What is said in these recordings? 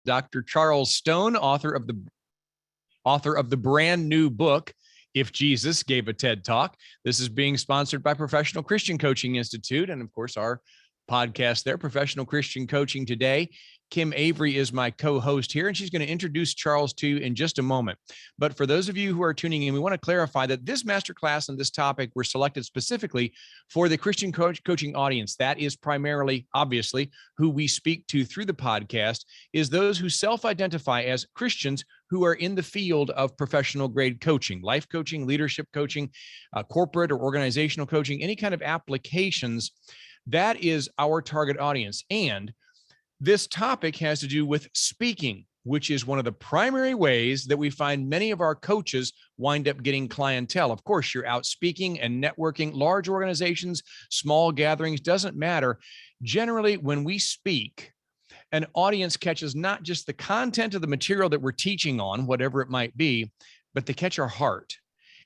Dr. Charles Stone, author of the brand new book, If Jesus Gave a TED Talk. This is being sponsored by Professional Christian Coaching Institute, and of course, our podcast there, Professional Christian Coaching Today. Kim Avery is my co-host here, and she's going to introduce Charles to you in just a moment. But for those of you who are tuning in, we want to clarify that this masterclass and this topic were selected specifically for the Christian coaching audience. That is primarily, obviously, who we speak to through the podcast, is those who self-identify as Christians who are in the field of professional grade coaching, life coaching, leadership coaching, corporate or organizational coaching, any kind of applications. That is our target audience. And this topic has to do with speaking, which is one of the primary ways that we find many of our coaches wind up getting clientele. Of course, you're out speaking and networking, large organizations, small gatherings, doesn't matter. Generally, when we speak, an audience catches not just the content of the material that we're teaching on, whatever it might be, but they catch our heart.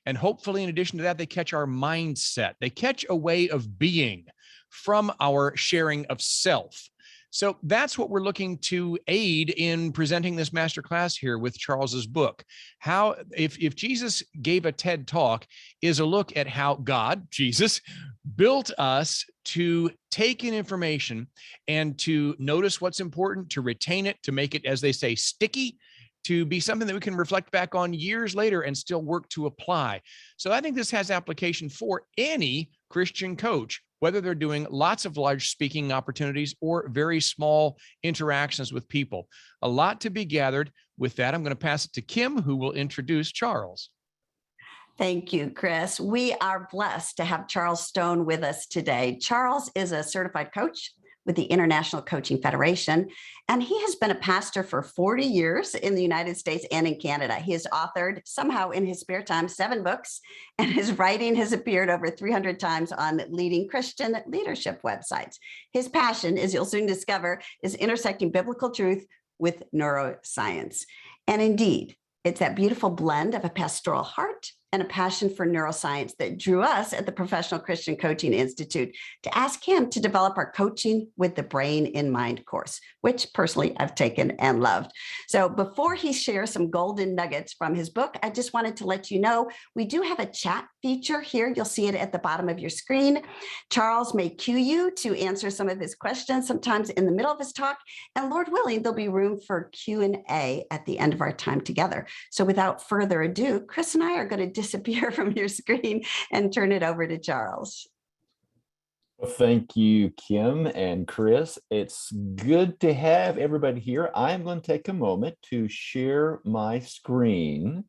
And hopefully, in addition to that, they catch our mindset. They catch a way of being from our sharing of self. So that's what we're looking to aid in presenting this masterclass here with Charles's book. How, if Jesus Gave a TED Talk, is a look at how God, Jesus, built us to take in information and to notice what's important, to retain it, to make it, as they say, sticky, to be something that we can reflect back on years later and still work to apply. So I think this has application for any Christian coach, whether they're doing lots of large speaking opportunities or very small interactions with people. A lot to be gathered. With that, I'm going to pass it to Kim, who will introduce Charles. Thank you, Chris. We are blessed to have Charles Stone with us today. Charles is a certified coach with the International Coaching Federation, and he has been a pastor for 40 years in the United States and in Canada. He has authored, somehow in his spare time, 7 books, and his writing has appeared over 300 times on leading Christian leadership websites. His passion, as you'll soon discover, is intersecting biblical truth with neuroscience. And indeed, it's that beautiful blend of a pastoral heart and a passion for neuroscience that drew us at the Professional Christian Coaching Institute to ask him to develop our Coaching with the Brain in Mind course, which personally I've taken and loved. So before he shares some golden nuggets from his book, I just wanted to let you know, we do have a chat feature here. You'll see it at the bottom of your screen. Charles may cue you to answer some of his questions, sometimes in the middle of his talk, and Lord willing, there'll be room for Q&A at the end of our time together. So without further ado, Chris and I are going to disappear from your screen and turn it over to Charles. Well, thank you, Kim and Chris. It's good to have everybody here. I'm going to take a moment to share my screen.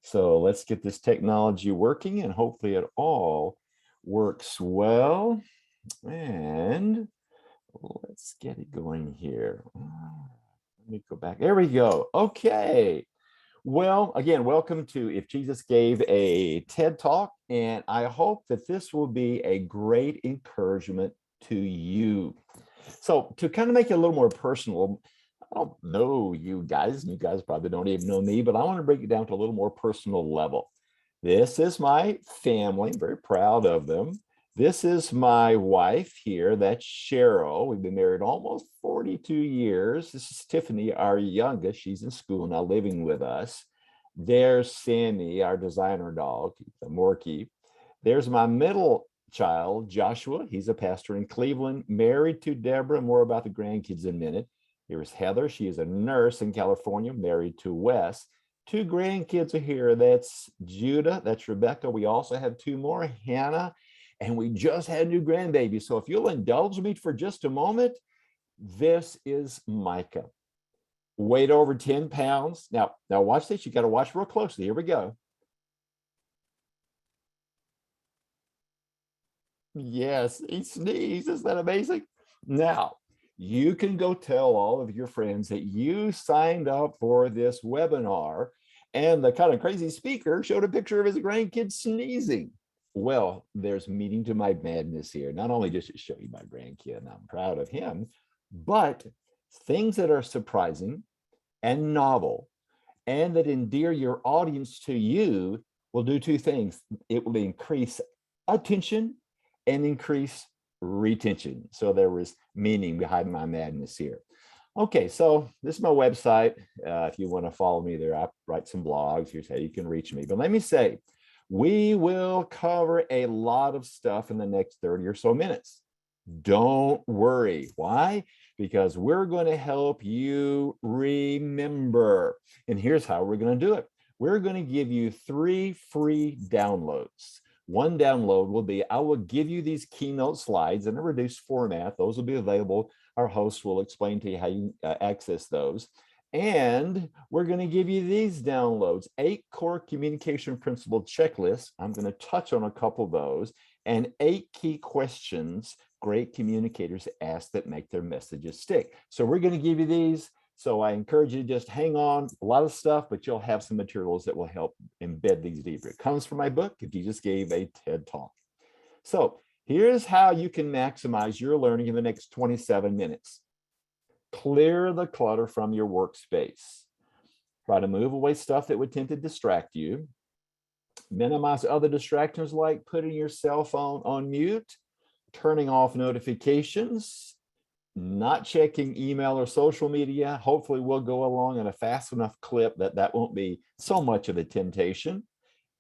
So let's get this technology working, and hopefully it all works well. And let's get it going here. Let me go back. There we go. Okay. Well, again, welcome to If Jesus Gave a TED Talk, and I hope that this will be a great encouragement to you. So to kind of make it a little more personal, I don't know you guys, and you guys probably don't even know me, but I want to break it down to a little more personal level. This is my family. I'm very proud of them. This is my wife here. That's Cheryl. We've been married almost 42 years. This is Tiffany, our youngest. She's in school now, living with us. There's Sammy, our designer dog, the Morkie. There's my middle child, Joshua. He's a pastor in Cleveland, married to Deborah. More about the grandkids in a minute. Here's Heather. She is a nurse in California, married to Wes. 2 grandkids are here. That's Judah. That's Rebecca. We also have 2 more, Hannah. And we just had a new grandbaby. So if you'll indulge me for just a moment, this is Micah. Weighed over 10 pounds. Now watch this. You got to watch real closely. Here we go. Yes, he sneezed. Isn't that amazing? Now, you can go tell all of your friends that you signed up for this webinar, and the kind of crazy speaker showed a picture of his grandkid sneezing. Well, there's meaning to my madness here. Not only just to show you my grandkid, and I'm proud of him, but things that are surprising and novel and that endear your audience to you will do 2 things. It will increase attention and increase retention. So there was meaning behind my madness here. Okay, so this is my website. If you want to follow me there, I write some blogs. Here's how you can reach me. But let me say, we will cover a lot of stuff in the next 30 or so minutes. Don't worry. Why? Because we're going to help you remember. And here's how we're going to do it. We're going to give you 3 free downloads. One download will be, I will give you these keynote slides in a reduced format. Those will be available. Our host will explain to you how you access those. And we're going to give you these downloads, 8 core communication principle checklists. I'm going to touch on a couple of those, and 8 key questions great communicators ask that make their messages stick. So we're going to give you these. So I encourage you to just hang on. A lot of stuff, but you'll have some materials that will help embed these deeper. It comes from my book, If Jesus Gave a TED Talk. So here's how you can maximize your learning in the next 27 minutes. Clear the clutter from your workspace. Try to move away stuff that would tend to distract you. Minimize other distractions like putting your cell phone on mute, turning off notifications, not checking email or social media. Hopefully we'll go along in a fast enough clip that won't be so much of a temptation.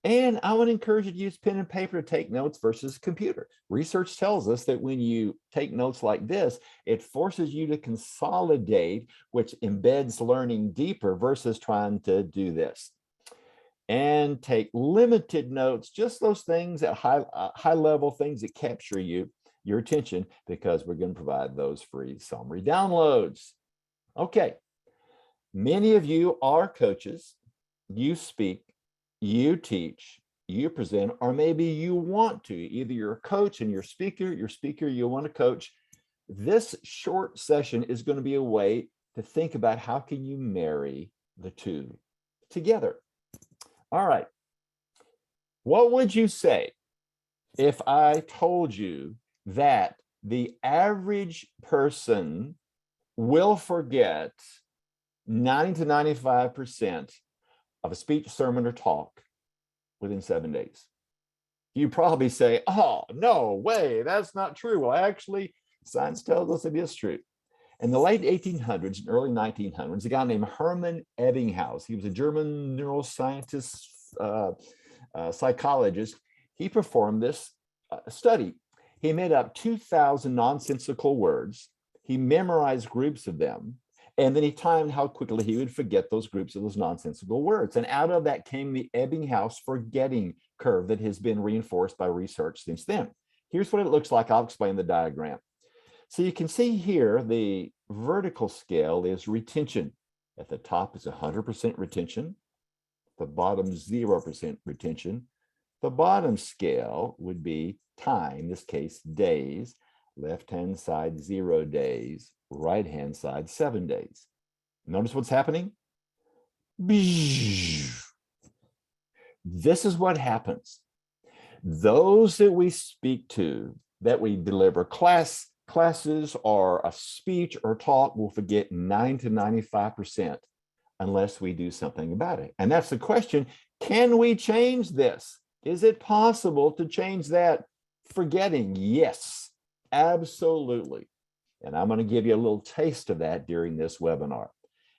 And I would encourage you to use pen and paper to take notes versus computer. Research tells us that when you take notes like this, it forces you to consolidate, which embeds learning deeper versus trying to do this. And take limited notes, just those things at high level, things that capture your attention, because we're going to provide those free summary downloads. Okay, many of you are coaches. You speak, you teach, you present, or maybe you want to. Either you're a coach and you're a speaker, you want to coach. This short session is going to be a way to think about how can you marry the two together. All right. What would you say if I told you that the average person will forget 90 to 95% of a speech, sermon, or talk within 7 days? You probably say, oh, no way, that's not true. Well, actually, science tells us it is true. In the late 1800s and early 1900s, a guy named Hermann Ebbinghaus, he was a German neuroscientist, psychologist. He performed this study. He made up 2,000 nonsensical words. He memorized groups of them, and then he timed how quickly he would forget those groups of those nonsensical words. And out of that came the Ebbinghaus forgetting curve that has been reinforced by research since then. Here's what it looks like. I'll explain the diagram. So you can see here, the vertical scale is retention. At the top is 100% retention. The bottom 0% retention. The bottom scale would be time, in this case, days. Left-hand side, 0 days. Right-hand side, 7 days. Notice what's happening? This is what happens. Those that we speak to, that we deliver classes or a speech or talk, will forget 90 to 95% unless we do something about it. And that's the question. Can we change this? Is it possible to change that forgetting? Yes, absolutely. And I'm going to give you a little taste of that during this webinar.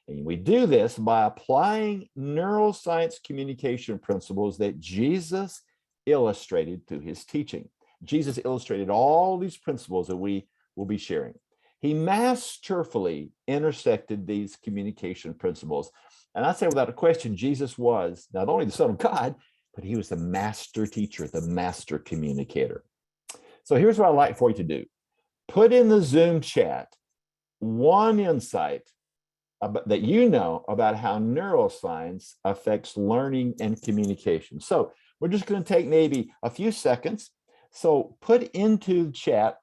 And we do this by applying neuroscience communication principles that Jesus illustrated through his teaching. Jesus illustrated all these principles that we will be sharing. He masterfully intersected these communication principles. And I say without a question, Jesus was not only the Son of God, but he was the master teacher, the master communicator. So here's what I'd like for you to do. Put in the Zoom chat one insight that you know about how neuroscience affects learning and communication. So we're just going to take maybe a few seconds. So put into the chat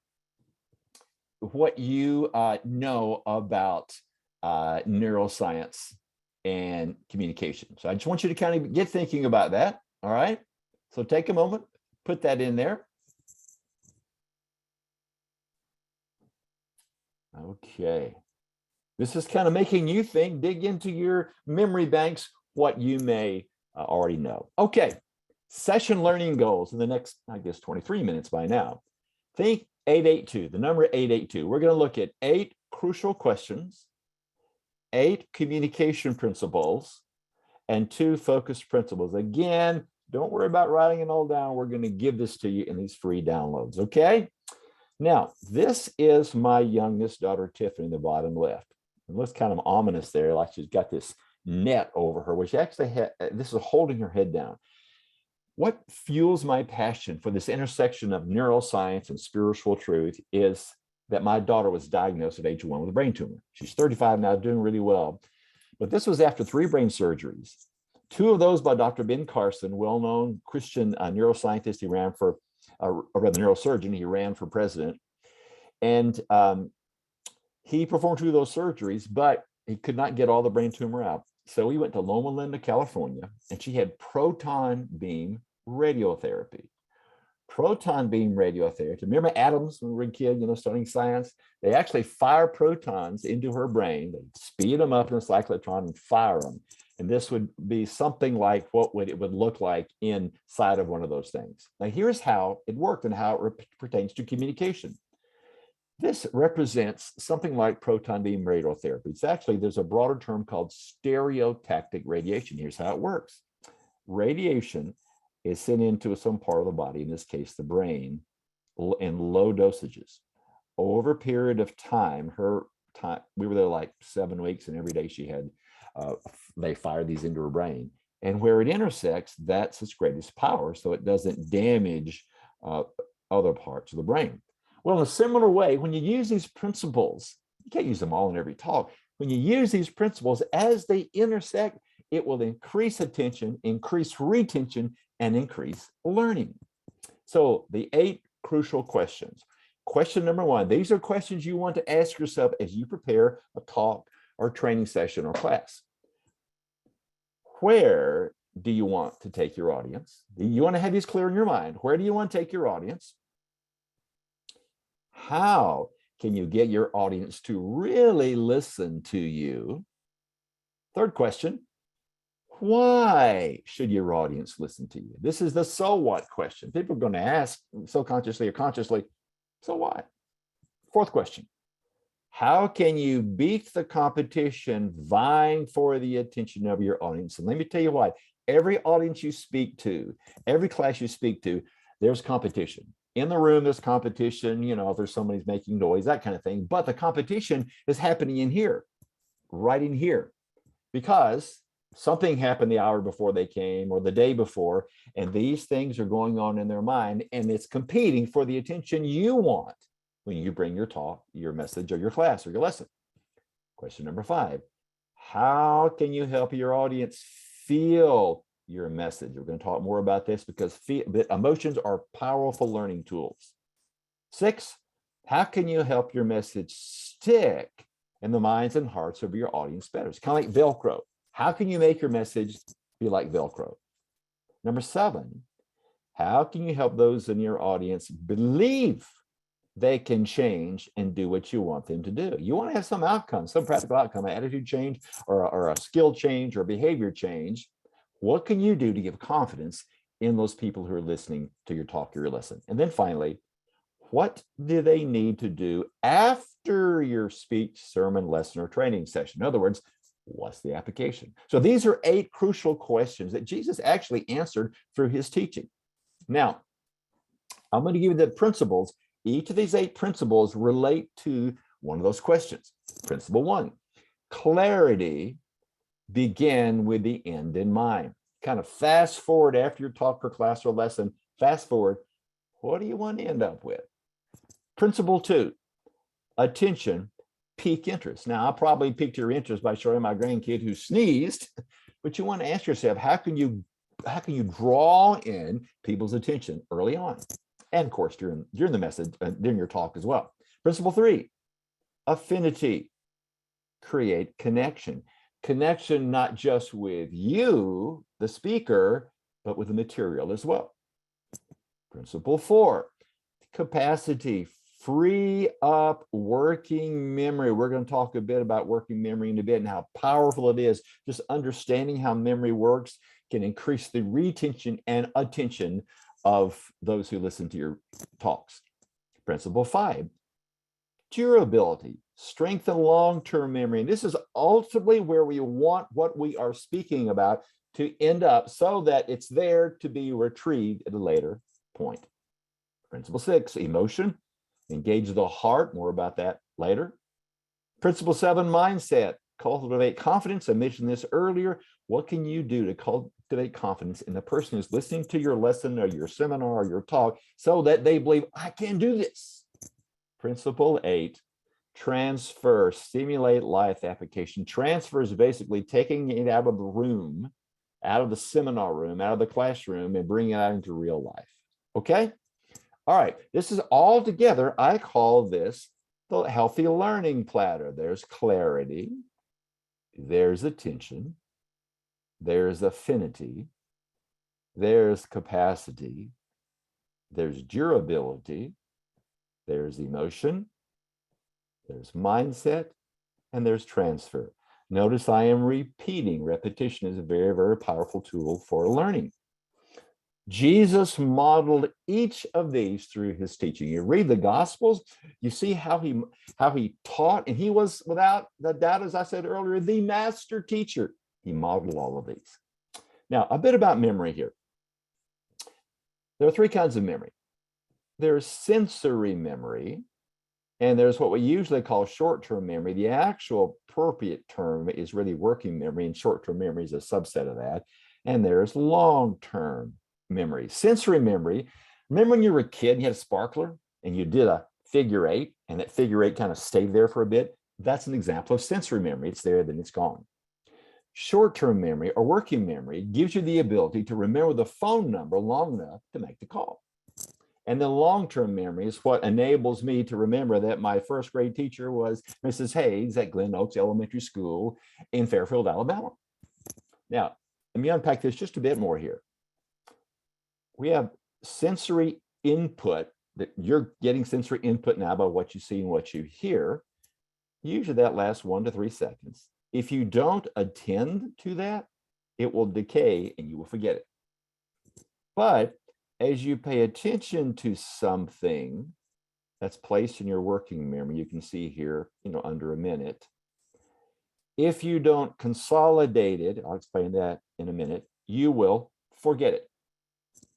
what you know about neuroscience and communication. So I just want you to kind of get thinking about that. All right. So take a moment, put that in there. Okay. This is kind of making you think, dig into your memory banks, what you may already know. Okay. Session learning goals in the next, I guess, 23 minutes by now. Think 882, the number 882. We're going to look at 8 crucial questions 8 communication principles and 2 focus principles. Again, don't worry about writing it all down. We're going to give this to you in these free downloads, okay? Now, this is my youngest daughter, Tiffany, in the bottom left. It looks kind of ominous there, like she's got this net over her, which actually this is holding her head down. What fuels my passion for this intersection of neuroscience and spiritual truth is that my daughter was diagnosed at age 1 with a brain tumor. She's 35 now, doing really well. But this was after 3 brain surgeries, 2 of those by Dr. Ben Carson, well-known Christian neuroscientist. He ran for, or rather neurosurgeon, he ran for president. And he performed 2 of those surgeries, but he could not get all the brain tumor out. So he went to Loma Linda, California, and she had proton beam radiotherapy. Proton beam radiotherapy. Remember atoms when we were a kid, studying science? They actually fire protons into her brain. They speed them up in a cyclotron and fire them. And this would be something like what it would look like inside of one of those things. Now, here's how it worked and how it pertains to communication. This represents something like proton beam radiotherapy. It's actually, there's a broader term called stereotactic radiation. Here's how it works. Radiation is sent into some part of the body, in this case, the brain, in low dosages. Over a period of time, we were there like 7 weeks, and every day she had, they fired these into her brain. And where it intersects, that's its greatest power, so it doesn't damage other parts of the brain. Well, in a similar way, when you use these principles, you can't use them all in every talk. When you use these principles, as they intersect, it will increase attention, increase retention, and increase learning. So the 8 crucial questions. Question number 1, these are questions you want to ask yourself as you prepare a talk or training session or class. Where do you want to take your audience? You want to have these clear in your mind. Where do you want to take your audience? How can you get your audience to really listen to you? Third question, why should your audience listen to you? This is the so what question. People are going to ask subconsciously or consciously, so what? Fourth question, how can you beat the competition vying for the attention of your audience? And let me tell you why. Every audience you speak to, every class you speak to, there's competition. In the room, there's competition, if there's somebody's making noise, that kind of thing. But the competition is happening in here, right in here, because something happened the hour before they came or the day before, and these things are going on in their mind, and it's competing for the attention you want when you bring your talk, your message, or your class, or your lesson. Question number 5, how can you help your audience feel your message? We're going to talk more about this because emotions are powerful learning tools. 6, how can you help your message stick in the minds and hearts of your audience better? It's kind of like Velcro. How can you make your message be like Velcro? Number 7, how can you help those in your audience believe they can change and do what you want them to do? You want to have some outcome, some practical outcome, an attitude change or a skill change or behavior change. What can you do to give confidence in those people who are listening to your talk or your lesson? And then finally, what do they need to do after your speech, sermon, lesson, or training session? In other words, what's the application? So these are 8 crucial questions that Jesus actually answered through his teaching. Now, I'm going to give you the principles. Each of these 8 principles relate to one of those questions. Principle 1, clarity. Begin with the end in mind. Kind of fast forward after your talk or class or lesson, fast forward, what do you want to end up with? Principle 2, attention, pique interest. Now, I probably piqued your interest by showing my grandkid who sneezed, but you want to ask yourself, how can you draw in people's attention early on? And of course, during the message, during your talk as well. Principle 3, affinity, create connection. Connection not just with you, the speaker, but with the material as well. Principle 4, capacity, free up working memory. We're going to talk a bit about working memory in a bit and how powerful it is. Just understanding how memory works can increase the retention and attention of those who listen to your talks. Principle 5, durability. strengthen long-term memory. And this is ultimately where we want what we are speaking about to end up so that it's there to be retrieved at a later point. Principle 6, emotion. Engage the heart. More about that later. Principle 7, mindset. Cultivate confidence. I mentioned this earlier. What can you do to cultivate confidence in the person who's listening to your lesson or your seminar or your talk so that they believe, I can do this? Principle 8, transfer. Stimulate life application. Transfer is basically taking it out of the room, out of the seminar room, out of the classroom, and bringing it out into real life. Okay? All right. This is all together. I call this the healthy learning platter. There's clarity. There's attention. There's affinity. There's capacity. There's durability. There's emotion. There's mindset. And there's transfer. Notice I am repeating. Repetition is a very, very powerful tool for learning. Jesus modeled each of these through his teaching. You read the Gospels, you see how he taught, and he was, without the doubt, as I said earlier, the master teacher. He modeled all of these. Now, a bit about memory here. There are three kinds of memory. There's sensory memory, and there's what we usually call short-term memory. The actual appropriate term is really working memory, and short-term memory is a subset of that. And there's long-term memory. Sensory memory. Remember when you were a kid and you had a sparkler and you did a figure eight and that figure eight kind of stayed there for a bit? That's an example of sensory memory. It's there, then it's gone. Short-term memory or working memory gives you the ability to remember the phone number long enough to make the call. And the long-term memory is what enables me to remember that my first grade teacher was Mrs. Hayes at Glen Oaks Elementary School in Fairfield, Alabama. Now, let me unpack this just a bit more here. We have sensory input, that you're getting sensory input now by what you see and what you hear. Usually that lasts 1 to 3 seconds. If you don't attend to that, it will decay and you will forget it. But as you pay attention to something that's placed in your working memory, you can see here, under a minute. If you don't consolidate it, I'll explain that in a minute, you will forget it.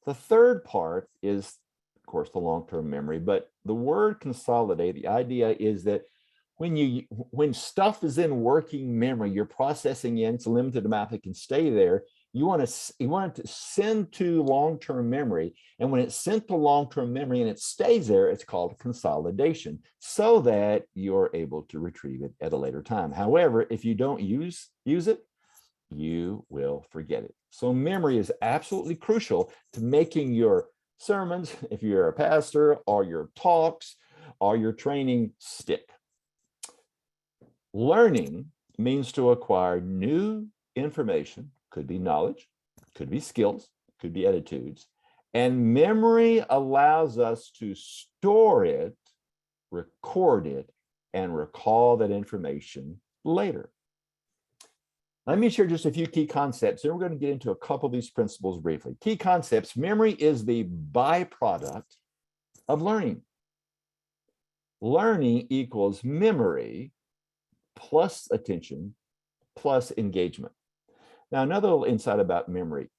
The third part is, of course, the long-term memory, but the word consolidate, the idea is that when stuff is in working memory, you're processing in, it's a limited amount that can stay there. You want it to send to long-term memory. And when it's sent to long-term memory and it stays there, it's called consolidation, so that you're able to retrieve it at a later time. However, if you don't use it, you will forget it. So memory is absolutely crucial to making your sermons, if you're a pastor, or your talks, or your training stick. Learning means to acquire new information, could be knowledge, could be skills, could be attitudes, and memory allows us to store it, record it, and recall that information later. Let me share just a few key concepts, and we're going to get into a couple of these principles briefly. Key concepts: memory is the byproduct of learning. Learning equals memory plus attention plus engagement. Now, another little insight about memory.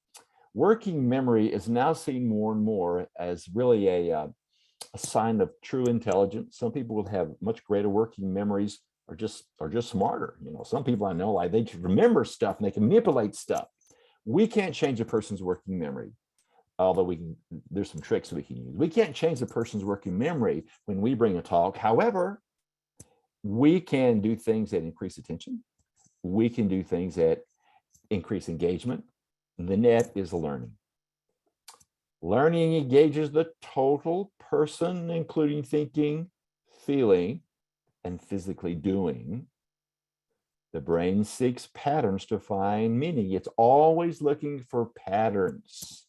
Working memory is now seen more and more as really a sign of true intelligence. Some people will have much greater working memories, are just smarter. Some people I know, like, they can remember stuff and they can manipulate stuff. We can't change a person's working memory, although there's some tricks we can use. We can't change the person's working memory when we bring a talk. However, we can do things that increase attention. We can do things that increase engagement. The net is learning. Learning engages the total person, including thinking, feeling, and physically doing. The brain seeks patterns to find meaning. It's always looking for patterns.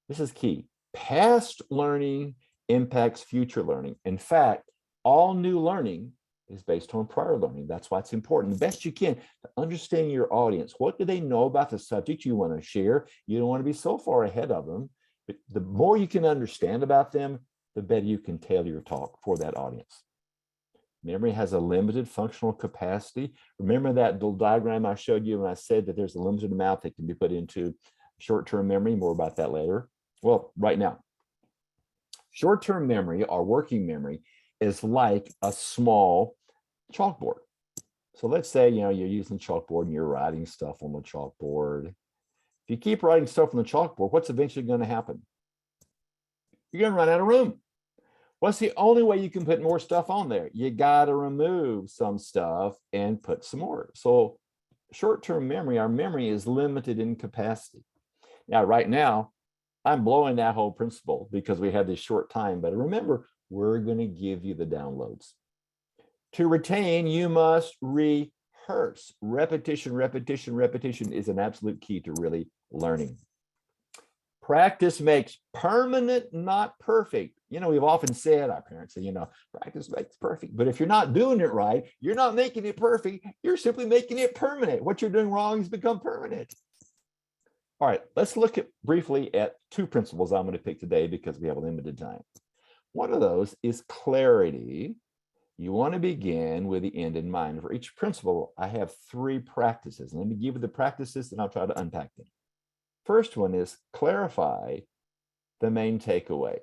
This is key. Past learning impacts future learning. In fact, all new learning is based on prior learning. That's why it's important, the best you can, to understand your audience. What do they know about the subject you want to share? You don't want to be so far ahead of them, but the more you can understand about them, the better you can tailor your talk for that audience. Memory has a limited functional capacity. Remember that little diagram I showed you when I said that there's a limited amount that can be put into short-term memory? More about that later. Well, right now, short-term memory or working memory is like a small chalkboard. So let's say, you're using chalkboard and you're writing stuff on the chalkboard. If you keep writing stuff on the chalkboard, what's eventually going to happen? You're going to run out of room. What's the only way you can put more stuff on there? You got to remove some stuff and put some more. So short-term memory, our memory is limited in capacity. Now, right now, I'm blowing that whole principle because we have this short time, but remember, we're going to give you the downloads. To retain, you must rehearse. Repetition, repetition, repetition is an absolute key to really learning. Practice makes permanent, not perfect. We've often said, our parents say, practice makes perfect. But if you're not doing it right, you're not making it perfect. You're simply making it permanent. What you're doing wrong has become permanent. All right, let's look briefly at two principles I'm going to pick today because we have a limited time. One of those is clarity. You want to begin with the end in mind. For each principle, I have 3 practices. Let me give you the practices and I'll try to unpack them. First one is clarify the main takeaway.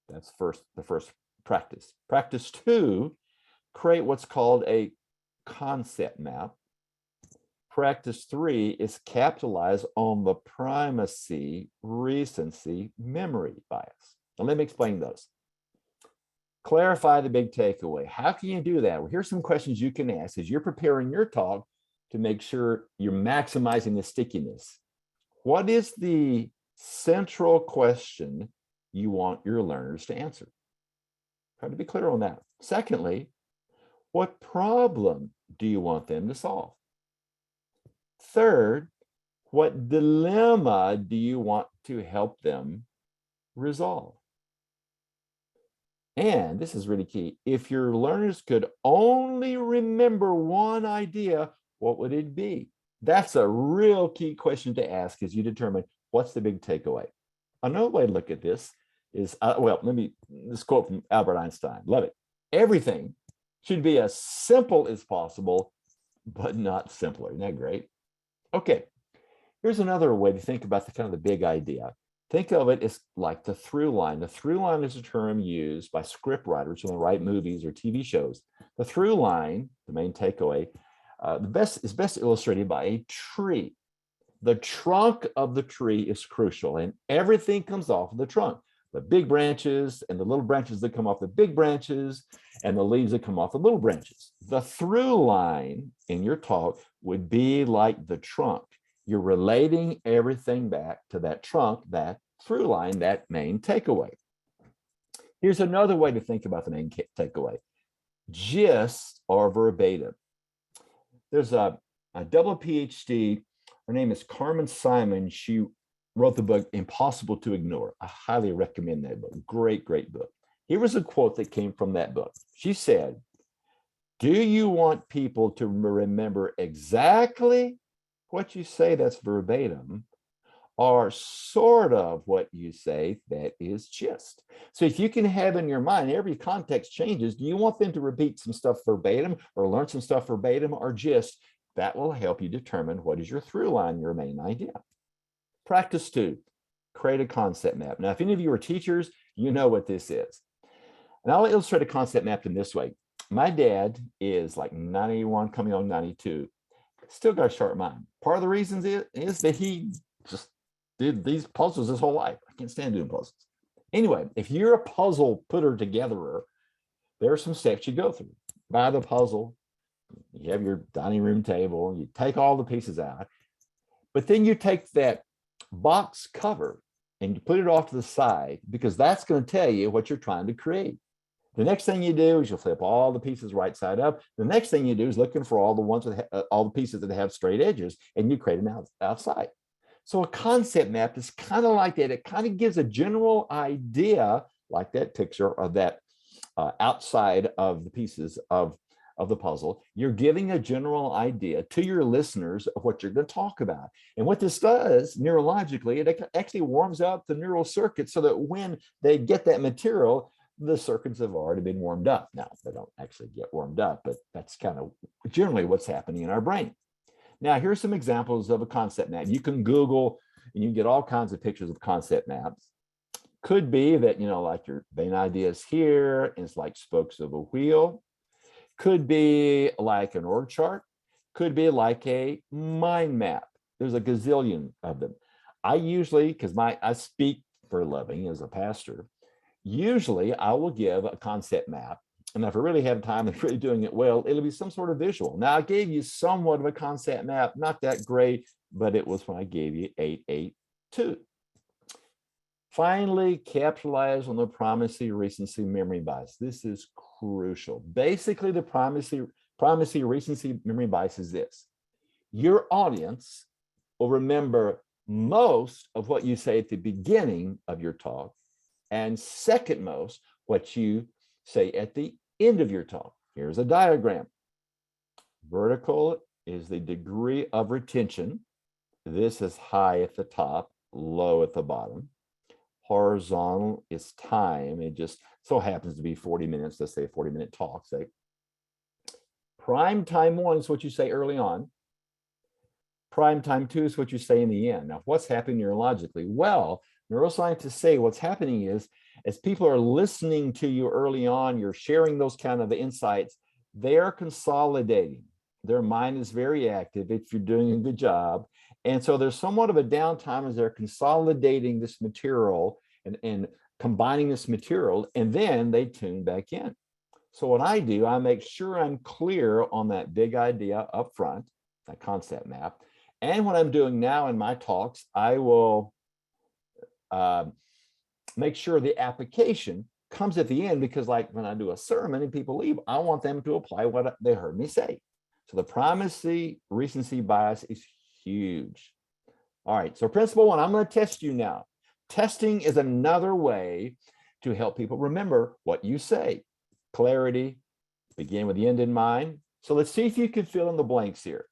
That's the first practice. Practice 2, create what's called a concept map. Practice 3 is capitalize on the primacy, recency, memory bias. Now let me explain those. Clarify the big takeaway. How can you do that? Well, here's some questions you can ask as you're preparing your talk to make sure you're maximizing the stickiness. What is the central question you want your learners to answer? Try to be clear on that. Secondly, what problem do you want them to solve? Third, what dilemma do you want to help them resolve? And this is really key. If your learners could only remember one idea, what would it be? That's a real key question to ask as you determine what's the big takeaway. Another way to look at this is, this quote from Albert Einstein, love it. Everything should be as simple as possible, but not simpler. Isn't that great? Okay, here's another way to think about the big idea. Think of it as like the through line. The through line is a term used by script writers when they write movies or TV shows. The through line, the main takeaway, is best illustrated by a tree. The trunk of the tree is crucial, and everything comes off of the trunk. The big branches and the little branches that come off the big branches and the leaves that come off the little branches. The through line in your talk would be like the trunk. You're relating everything back to that trunk, that through line, that main takeaway. Here's another way to think about the main takeaway. Gist or verbatim. There's a double PhD. Her name is Carmen Simon. She wrote the book Impossible to Ignore. I highly recommend that book. Great, great book. Here was a quote that came from that book. She said, "Do you want people to remember exactly what you say that's verbatim, or sort of what you say that is gist?" So if you can have in your mind, every context changes, do you want them to repeat some stuff verbatim or learn some stuff verbatim or gist? That will help you determine what is your through line, your main idea. Practice 2, create a concept map. Now, if any of you are teachers, you know what this is. And I'll illustrate a concept map in this way. My dad is like 91, coming on 92. Still got a sharp mind. Part of the reasons is that he just did these puzzles his whole life. I can't stand doing puzzles. Anyway, if you're a puzzle putter togetherer, there are some steps you go through. Buy the puzzle, you have your dining room table, you take all the pieces out, but then you take that box cover and you put it off to the side because that's going to tell you what you're trying to create. The next thing you do is you'll flip all the pieces right side up. The next thing you do is looking for all the ones with all the pieces that have straight edges, and you create them outside. So a concept map is kind of like that. It kind of gives a general idea, like that picture of that outside of the pieces of the puzzle. You're giving a general idea to your listeners of what you're going to talk about. And what this does neurologically, it actually warms up the neural circuits so that when they get that material, the circuits have already been warmed up. Now, they don't actually get warmed up, but that's kind of generally what's happening in our brain. Now, here's some examples of a concept map. You can Google and you can get all kinds of pictures of concept maps. Could be that, like your main idea is here, and it's like spokes of a wheel. Could be like an org chart. Could be like a mind map. There's a gazillion of them. I usually, because I speak for a living as a pastor, usually I will give a concept map. And if I really have time and really doing it well, it'll be some sort of visual. Now, I gave you somewhat of a concept map, not that great, but it was when I gave you 882. Finally, capitalize on the primacy recency memory bias. This is crucial. Basically, the primacy recency memory bias is this. Your audience will remember most of what you say at the beginning of your talk, and second most, what you say at the end of your talk. Here's a diagram. Vertical is the degree of retention. This is high at the top, low at the bottom. Horizontal is time. It just so happens to be 40 minutes. Let's say a 40-minute talk. Say prime time 1 is what you say early on. Prime time 2 is what you say in the end. Now, what's happening neurologically? Well, neuroscientists say what's happening is as people are listening to you early on, you're sharing those kind of insights, they are consolidating. Their mind is very active if you're doing a good job. And so there's somewhat of a downtime as they're consolidating this material and combining this material, and then they tune back in. So what I do, I make sure I'm clear on that big idea up front, that concept map. And what I'm doing now in my talks, I will make sure the application comes at the end, because like when I do a sermon and people leave, I want them to apply what they heard me say. So the primacy recency bias is huge. All right, so principle 1, I'm going to test you now. Testing is another way to help people remember what you say. Clarity, begin with the end in mind. So let's see if you can fill in the blanks here.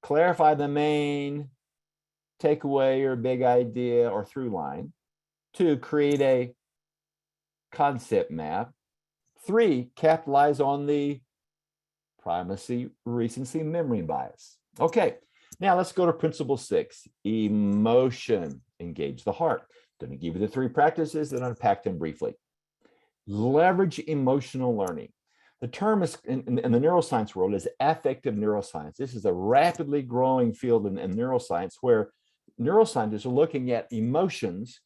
Clarify the main takeaway or big idea or through line. 2, create a concept map. 3, capitalize on the primacy recency memory bias. Okay, now let's go to principle 6, emotion, engage the heart. I'm going to give you the 3 practices and unpack them briefly. Leverage emotional learning. The term is in the neuroscience world is affective neuroscience. This is a rapidly growing field in neuroscience where neuroscientists are looking at emotions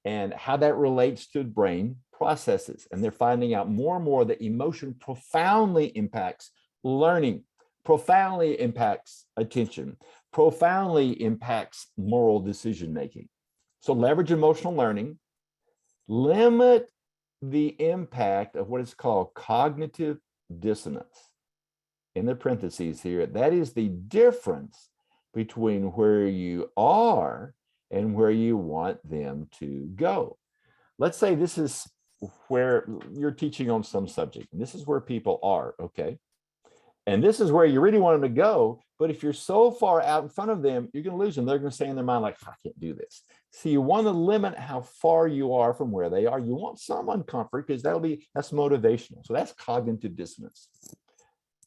and how that relates to brain processes. And they're finding out more and more that emotion profoundly impacts learning, profoundly impacts attention, profoundly impacts moral decision making. So leverage emotional learning, limit the impact of what is called cognitive dissonance. In the parentheses here, that is the difference between where you are and where you want them to go. Let's say this is where you're teaching on some subject, and this is where people are, okay? And this is where you really want them to go, but if you're so far out in front of them, you're going to lose them. They're going to say in their mind, like, I can't do this. So you want to limit how far you are from where they are. You want some uncomfort because that's motivational. So that's cognitive dissonance.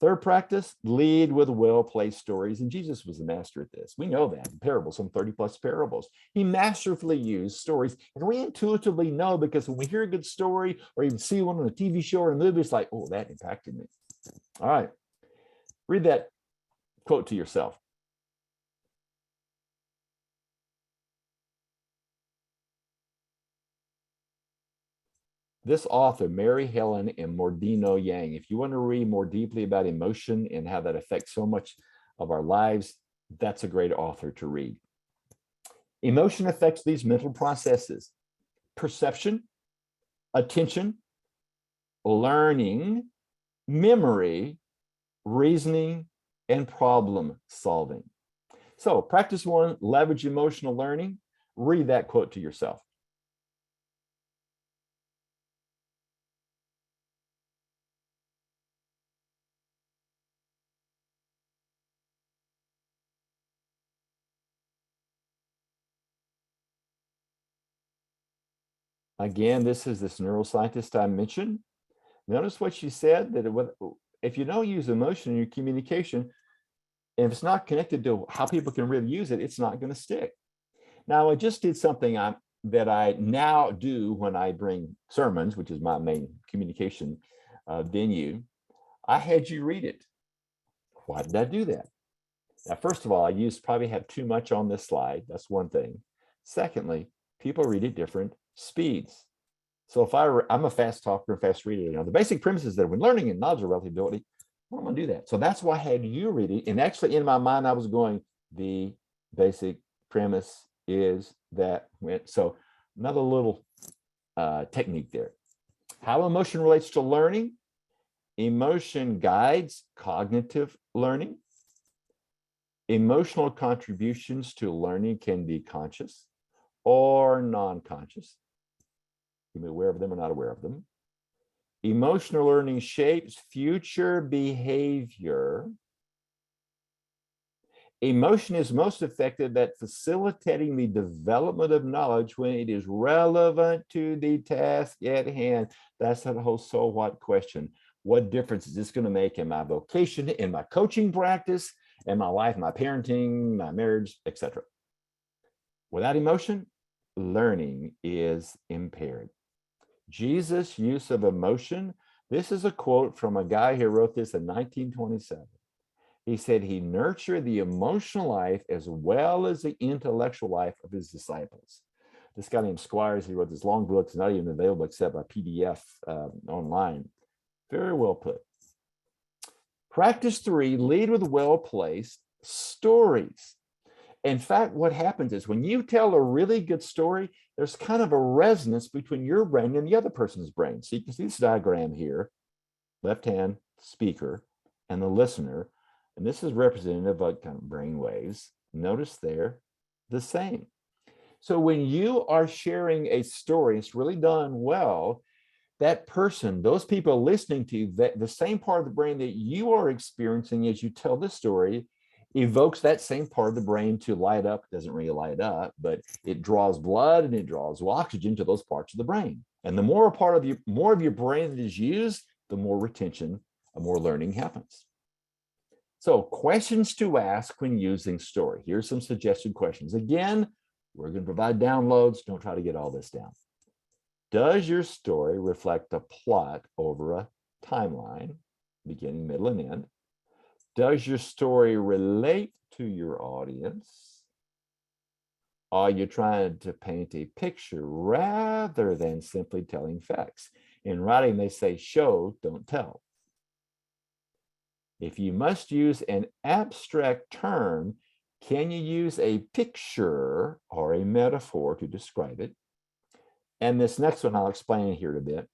Third practice, lead with well-placed stories. And Jesus was a master at this. We know that in parables, some 30 plus parables. He masterfully used stories. And we intuitively know, because when we hear a good story or even see one on a TV show or a movie, it's like, oh, that impacted me. All right. Read that quote to yourself. This author, Mary Helen and Mordino Yang, if you want to read more deeply about emotion and how that affects so much of our lives, that's a great author to read. Emotion affects these mental processes: perception, attention, learning, memory, reasoning, and problem solving. So practice 1, leverage emotional learning. Read that quote to yourself. Again, this is this neuroscientist I mentioned. Notice what she said, that if you don't use emotion in your communication, and if it's not connected to how people can really use it, it's not going to stick. Now, I just did something that I now do when I bring sermons, which is my main communication venue. I had you read it. Why did I do that? Now, first of all, I probably have too much on this slide. That's one thing. Secondly, people read at different speeds. So if I'm a fast talker, fast reader, the basic premise is that when learning and knowledge of relative ability, I'm going to do that. So that's why I had you read it. And actually in my mind, I was going, the basic premise is that so another little technique there. How emotion relates to learning. Emotion guides cognitive learning. Emotional contributions to learning can be conscious or non-conscious. You can be aware of them or not aware of them. Emotional learning shapes future behavior. Emotion is most effective at facilitating the development of knowledge when it is relevant to the task at hand. That's that whole so what question. What difference is this going to make in my vocation, in my coaching practice, in my life, my parenting, my marriage, etc.? Without emotion, learning is impaired. Jesus' use of emotion. This is a quote from a guy who wrote this in 1927. He said he nurtured the emotional life as well as the intellectual life of his disciples. This guy named Squires, he wrote this long book. It's not even available except by PDF online. Very well put. Practice 3, lead with well-placed stories. In fact, what happens is when you tell a really good story, there's kind of a resonance between your brain and the other person's brain. So you can see this diagram here, left-hand speaker and the listener. And this is representative of kind of brain waves. Notice they're the same. So when you are sharing a story, it's really done well, that person, those people listening to you, that the same part of the brain that you are experiencing as you tell the story evokes that same part of the brain to light up. It doesn't really light up, but it draws blood and it draws oxygen to those parts of the brain. And the more of your brain that is used, the more retention, more learning happens. So questions to ask when using story. Here's some suggested questions. Again, we're going to provide downloads. Don't try to get all this down. Does your story reflect a plot over a timeline, beginning, middle, and end? Does your story relate to your audience? Are you trying to paint a picture rather than simply telling facts? In writing, they say show, don't tell. If you must use an abstract term, can you use a picture or a metaphor to describe it? And this next one, I'll explain it here in a bit.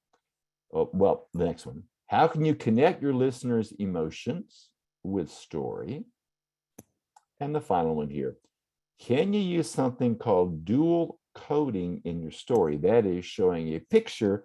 Oh, well, the next one. How can you connect your listeners' emotions with story? And the final one here. Can you use something called dual coding in your story? That is showing a picture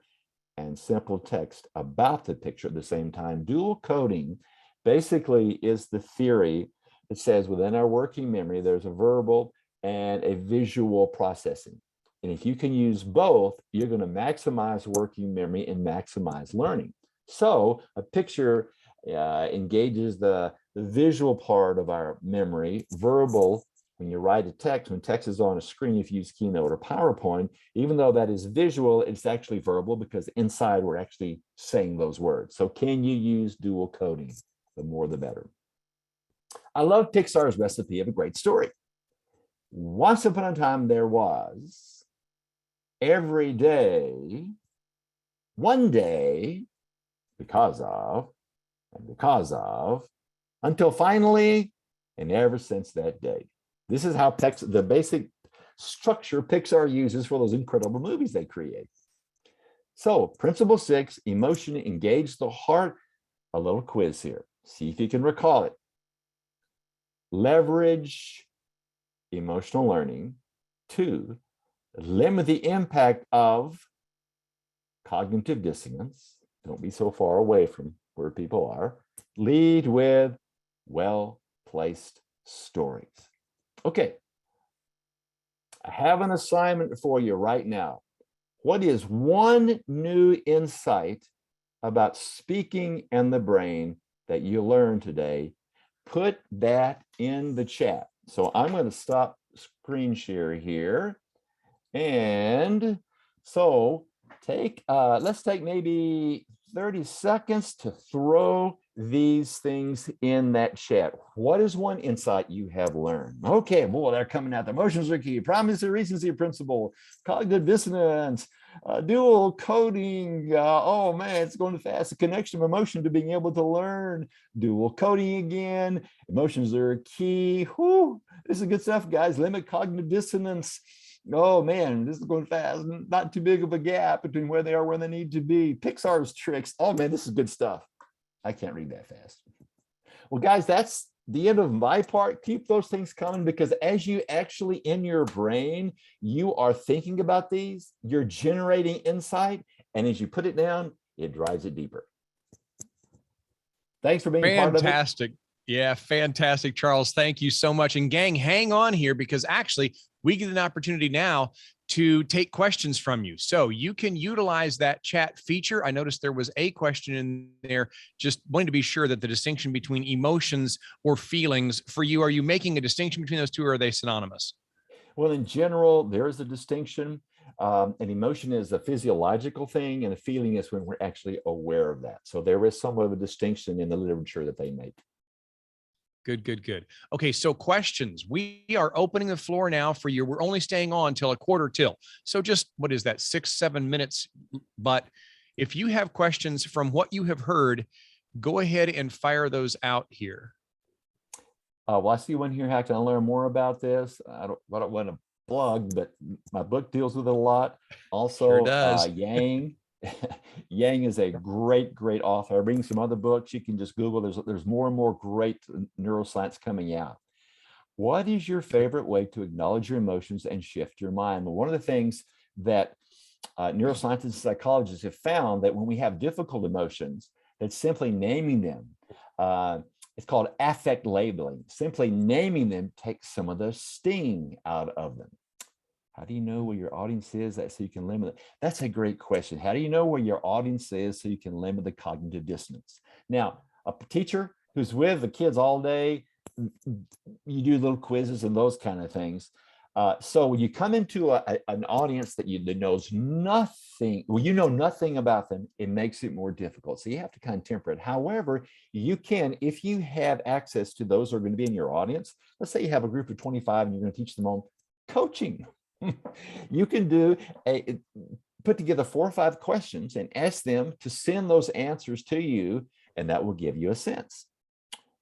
and simple text about the picture at the same time. Dual coding basically is the theory that says within our working memory, there's a verbal and a visual processing. And if you can use both, you're going to maximize working memory and maximize learning. So a picture engages the visual part of our memory. Verbal, when you write a text, when text is on a screen, if you use Keynote or PowerPoint, even though that is visual, it's actually verbal because inside we're actually saying those words. So can you use dual coding? The more, the better. I love Pixar's recipe of a great story. Once upon a time, there was every day, one day, because of, and because of, until finally, and ever since that day. This is how the basic structure Pixar uses for those incredible movies they create. So, principle 6, emotion, engage the heart. A little quiz here. See if you can recall it. Leverage emotional learning. 2, limit the impact of cognitive dissonance. Don't be so far away from where people are. Lead with well-placed stories. Okay. I have an assignment for you right now. What is one new insight about speaking and the brain that you learned today? Put that in the chat. So I'm going to stop screen share here. And so let's take maybe 30 seconds to throw these things in that chat. What is one insight you have learned? Okay, well, they're coming out. The emotions are key. Promise recency principle, cognitive dissonance, dual coding. Oh man, it's going fast. The connection of emotion to being able to learn. Dual coding again. Emotions are key. Whew, this is good stuff, guys. Limit cognitive dissonance. Oh man, this is going fast. Not too big of a gap between where they are, where they need to be. Pixar's tricks. Oh man, this is good stuff. I can't read that fast. Well, guys, that's the end of my part. Keep those things coming, because as you actually in your brain, you are thinking about these, you're generating insight, and as you put it down, it drives it deeper. Thanks for being part of it. Fantastic. Yeah, fantastic, Charles. Thank you so much. And gang, hang on here, because actually we get an opportunity now to take questions from you. So you can utilize that chat feature. I noticed there was a question in there, just wanting to be sure that the distinction between emotions or feelings for you, are you making a distinction between those two, or are they synonymous? Well, in general, there is a distinction. An emotion is a physiological thing, and a feeling is when we're actually aware of that. So there is somewhat of a distinction in the literature that they make. Good, good, good. Okay, so questions. We are opening the floor now for you. We're only staying on till a quarter till. So just, what is that, 6-7 minutes? But if you have questions from what you have heard, go ahead and fire those out here. Well, I see one here. How can I learn more about this? I don't want to plug, but my book deals with it a lot. Also, Sure does. Yang. Yang is a great author. I bring some other books. You can just Google. There's more and more great neuroscience coming out. What is your favorite way to acknowledge your emotions and shift your mind? Well, one of the things that neuroscientists and psychologists have found, that when we have difficult emotions, that simply naming them, it's called affect labeling. Simply naming them takes some of the sting out of them. How do you know where your audience is, so you can limit it? That's a great question. How do you know where your audience is so you can limit the cognitive dissonance? Now, a teacher who's with the kids all day, you do little quizzes and those kind of things. So when you come into an audience that knows nothing, well, you know nothing about them, it makes it more difficult. So you have to kind of temper it. However, you can, if you have access to those who are going to be in your audience, let's say you have a group of 25 and you're going to teach them on coaching. You can put together 4 or 5 questions and ask them to send those answers to you, and that will give you a sense.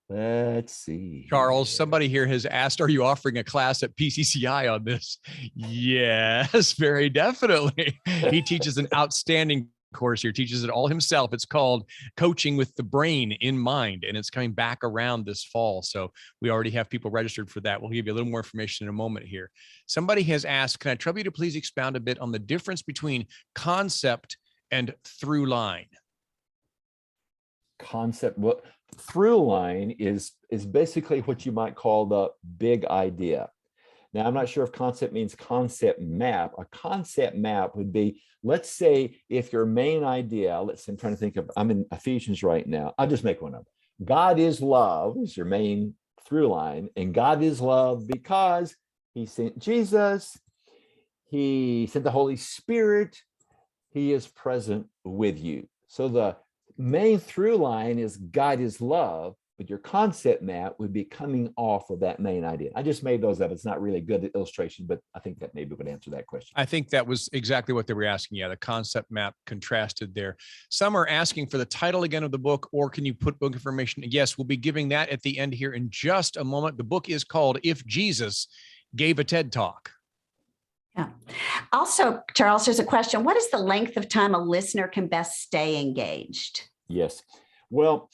Let's see. Charles, somebody here has asked, are you offering a class at PCCI on this? Yes, very definitely. He teaches an outstanding course here, teaches it all himself. It's called Coaching with the Brain in Mind, and it's coming back around this fall. So we already have people registered for that. We'll give you a little more information in a moment here. Somebody has asked, can I trouble you to please expound a bit on the difference between concept and through line? Concept, well, through line is basically what you might call the big idea. Now, I'm not sure if concept means concept map. A concept map would be, let's say, if your main idea, I'm trying to think of, I'm in Ephesians right now. I'll just make one up. God is love is your main through line, and God is love because he sent Jesus, he sent the Holy Spirit, he is present with you. So the main through line is God is love, but your concept map would be coming off of that main idea. I just made those up. It's not really a good illustration, but I think that maybe would answer that question. I think that was exactly what they were asking. Yeah, the concept map contrasted there. Some are asking for the title again of the book, or can you put book information? Yes, we'll be giving that at the end here in just a moment. The book is called If Jesus Gave a TED Talk. Yeah. Also, Charles, there's a question. What is the length of time a listener can best stay engaged? Yes. Well,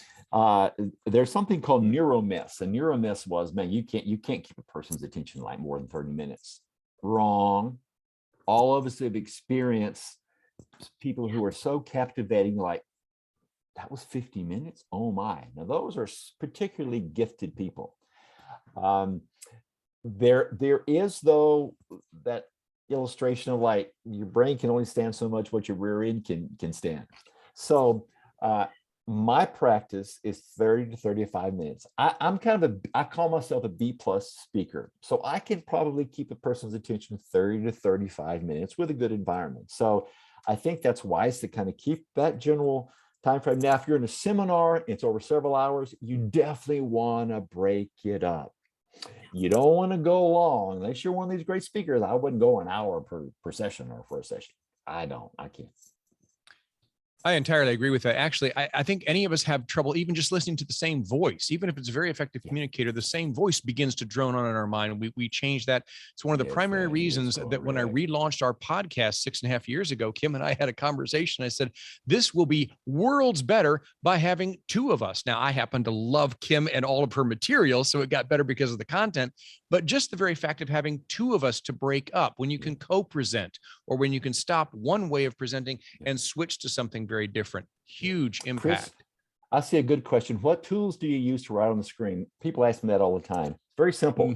there's something called neuromyths. And neuromyths was, man, you can't keep a person's attention like more than 30 minutes. Wrong. All of us have experienced people who are so captivating, like, that was 50 minutes. Oh my. Now those are particularly gifted people. There is, though, that illustration of like your brain can only stand so much what your rear end can stand. So my practice is 30 to 35 minutes. I'm kind of I call myself a B+ speaker. So I can probably keep a person's attention 30 to 35 minutes with a good environment. So I think that's wise to kind of keep that general time frame. Now, if you're in a seminar, it's over several hours, you definitely want to break it up. You don't want to go long unless you're one of these great speakers. I wouldn't go an hour per session or for a session. I can't. I entirely agree with that. Actually, I think any of us have trouble even just listening to the same voice. Even if it's a very effective communicator, the same voice begins to drone on in our mind. We change that. It's one of the primary reasons that when I relaunched our podcast 6.5 years ago, Kim and I had a conversation. I said, this will be worlds better by having two of us. Now, I happen to love Kim and all of her material, so it got better because of the content. But just the very fact of having two of us to break up, when you can co-present or when you can stop one way of presenting and switch to something very different, huge impact. Chris, I see a good question. What tools do you use to write on the screen? People ask me that all the time. Very simple.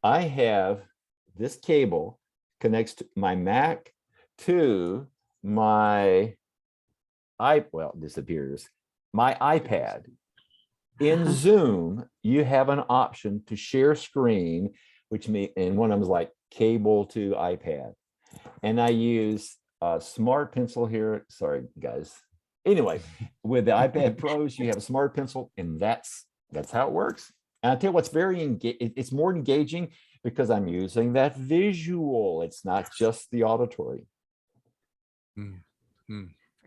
I have this cable connects to my Mac to my disappears, my iPad. In Zoom, you have an option to share screen, which means, and one of them is like cable to iPad. And I use a Smart Pencil here. Sorry, guys. Anyway, with the iPad Pros, you have a Smart Pencil, and that's how it works. And I'll tell you what's it's more engaging because I'm using that visual. It's not just the auditory.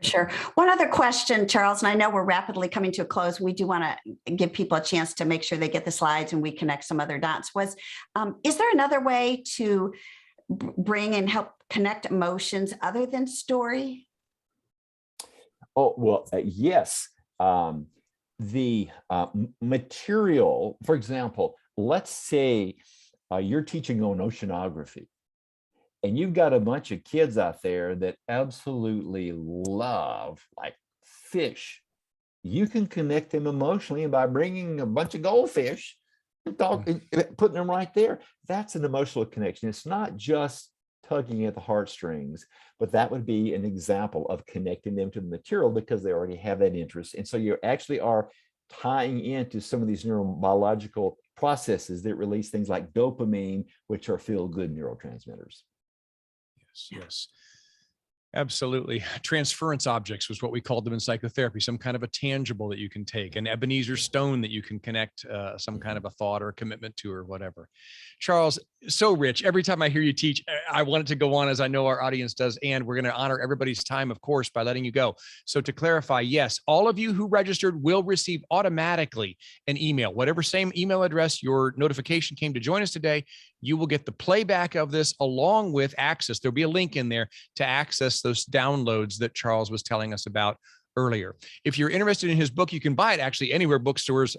Sure. One other question, Charles, and I know we're rapidly coming to a close. We do want to give people a chance to make sure they get the slides and we connect some other dots. Is there another way to bring and help connect emotions other than story? Oh, well, yes. The material, for example, let's say you're teaching on oceanography. And you've got a bunch of kids out there that absolutely love like fish. You can connect them emotionally by bringing a bunch of goldfish and putting them right there. That's an emotional connection. It's not just tugging at the heartstrings, but that would be an example of connecting them to the material because they already have that interest. And so you actually are tying into some of these neurobiological processes that release things like dopamine, which are feel-good neurotransmitters. Yes, absolutely. Transference objects was what we called them in psychotherapy, some kind of a tangible that you can take, an Ebenezer stone that you can connect some kind of a thought or a commitment to or whatever. Charles, so rich. Every time I hear you teach, I want it to go on, as I know our audience does, and we're going to honor everybody's time, of course, by letting you go. So to clarify, yes, all of you who registered will receive automatically an email, whatever same email address your notification came to join us today. You will get the playback of this along with access. There'll be a link in there to access those downloads that Charles was telling us about earlier. If you're interested in his book, you can buy it actually anywhere bookstores,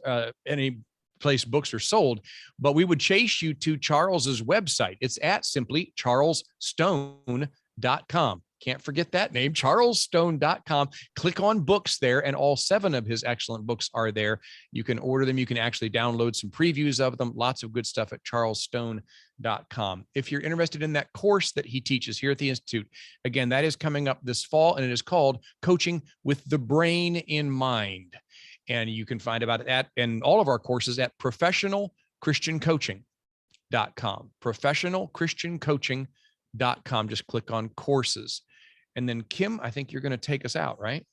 any place books are sold, but we would chase you to Charles's website. It's at simply charlesstone.com. Can't forget that name, charlesstone.com. Click on books there, and all 7 of his excellent books are there. You can order them. You can actually download some previews of them. Lots of good stuff at charlesstone.com. If you're interested in that course that he teaches here at the Institute, again, that is coming up this fall, and it is called Coaching with the Brain in Mind. And you can find about that and all of our courses at professionalchristiancoaching.com. Professionalchristiancoaching.com. Just click on courses. And then Kim, I think you're going to take us out, right?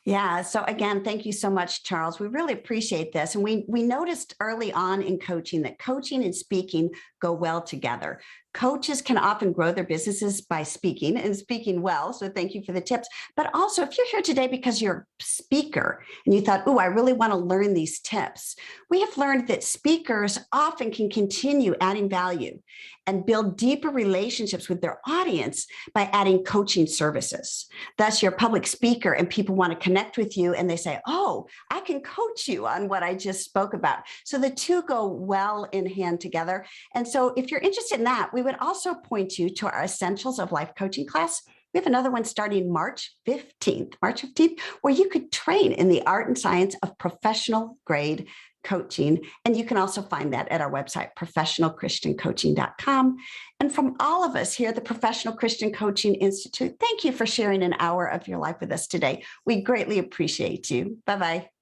Yeah. So again, thank you so much, Charles. We really appreciate this. And we noticed early on in coaching that coaching and speaking go well together. Coaches can often grow their businesses by speaking and speaking well. So thank you for the tips. But also, if you're here today because you're a speaker and you thought, oh, I really want to learn these tips, we have learned that speakers often can continue adding value and build deeper relationships with their audience by adding coaching services. Thus, you're a public speaker and people want to connect with you and they say, oh, I can coach you on what I just spoke about. So the two go well in hand together. And so if you're interested in that, we would also point you to our Essentials of Life coaching class. We have another one starting March 15th, where you could train in the art and science of professional grade Coaching. And you can also find that at our website, professionalchristiancoaching.com. And from all of us here at the Professional Christian Coaching Institute, thank you for sharing an hour of your life with us today. We greatly appreciate you. Bye-bye.